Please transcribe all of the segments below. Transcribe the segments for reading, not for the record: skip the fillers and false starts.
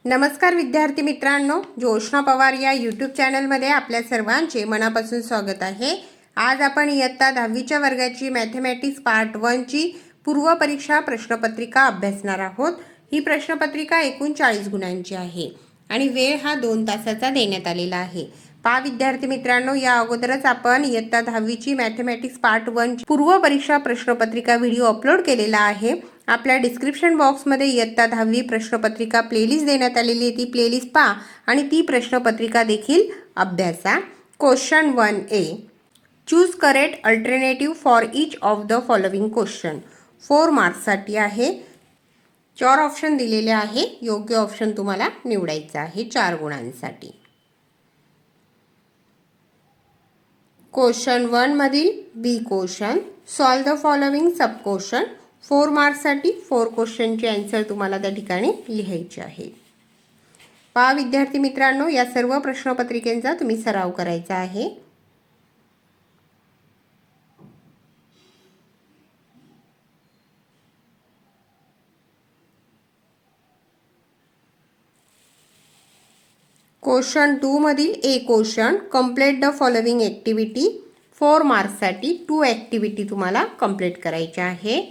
नमस्कार विद्यार्थी मित्रांनो, जोशना पवार या यूट्यूब चॅनलमध्ये आपल्या सर्वांचे मनापासून स्वागत आहे। आज आपण इयत्ता 10वीच्या वर्गाची मॅथमॅटिक्स पार्ट 1 ची पूर्व परीक्षा प्रश्नपत्रिका अभ्यासणार आहोत। ही प्रश्नपत्रिका एकूण 40 गुणांची आहे आणि वेळ हा 2 तासाचा देण्यात आलेला आहे। पहा विद्यार्थी मित्रांनो, या अगोदरच आपण इयत्ता 10वीची मॅथमॅटिक्स पार्ट 1 ची पूर्व परीक्षा प्रश्नपत्रिका व्हिडिओ अपलोड केलेला आहे। आपल्या डिस्क्रिप्शन बॉक्समध्ये इयत्ता 10वी प्रश्नपत्रिका प्लेलिस्ट देण्यात आलेली आहे। ती प्लेलिस्ट पहा आणि ती प्रश्नपत्रिका देखील अभ्यासा। Question 1A, choose correct alternative for each of the following question. 4 मार्क्ससाठी आहे। 4 ऑप्शन दिलेले आहे, योग्य ऑप्शन तुम्हाला निवडायचा आहे 4 गुणांसाठी। क्वेश्चन 1 मधील B question, solve the following sub question. 4 मार्क्ससाठी 4 क्वेश्चनचे आन्सर तुम्हाला त्या ठिकाणी लिहायचे आहे। पहा विद्यार्थी मित्रांनो, या सर्व प्रश्नपत्रिकेचा तुम्ही सराव करायचा आहे। क्वेश्चन 2 मधील A question, complete the following activity. 4 मार्क्ससाठी 2 ॲक्टिव्हिटी तुम्हाला कंप्लीट करायच्या आहे।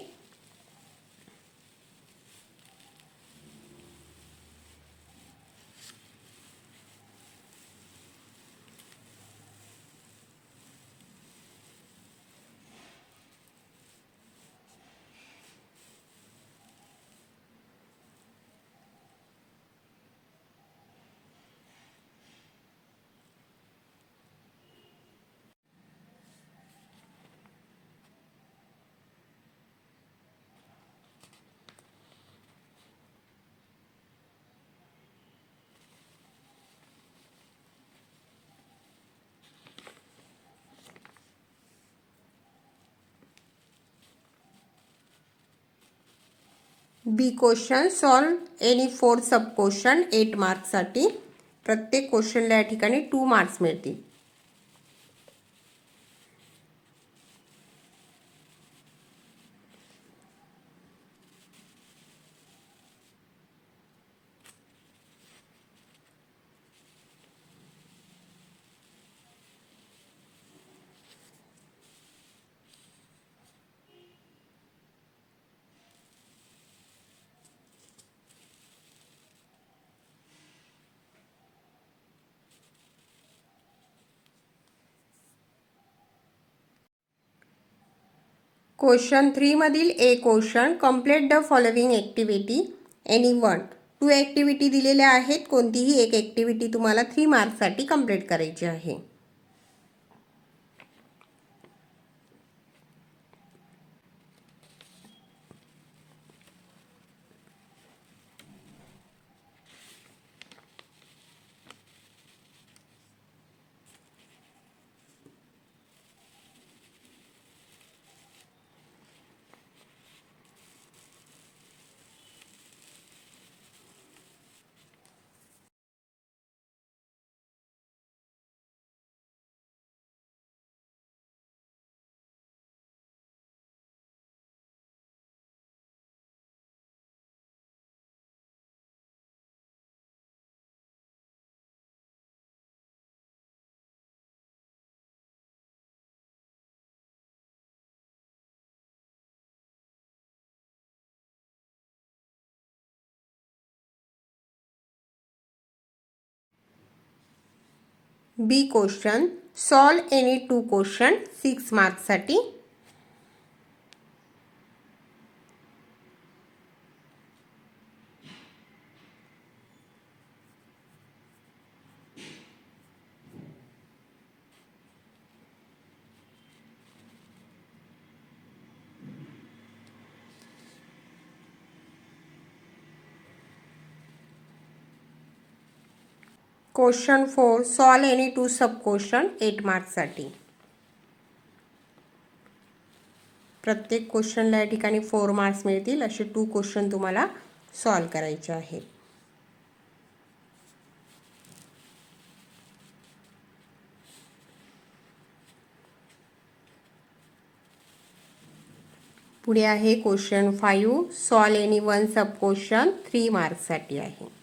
B question, solve any 4 sub question. 8 मार्क्ससाठी प्रत्येक क्वेश्चनला या ठिकाणी 2 मार्क्स मिळतील। क्वेश्चन 3 मधील A question, complete the following activity any one. 2 activity दिलेल्या आहेत, कोणतीही एक ॲक्टिव्हिटी तुम्हाला 3 मार्क्ससाठी कंप्लीट करायची आहे। B question, solve any 2 question. 6 मार्क्ससाठी। Question 4, solve any 2 sub question. 8 मार्क्ससाठी प्रत्येक क्वेश्चनला या ठिकाणी 4 मार्क्स मिळतील। असे 2 क्वेश्चन तुम्हाला सॉल्व करायचे आहेत। पुढे आहे क्वेश्चन 5, सॉल्व एनी 1 सब क्वेश्चन। 3 मार्क्ससाठी आहे।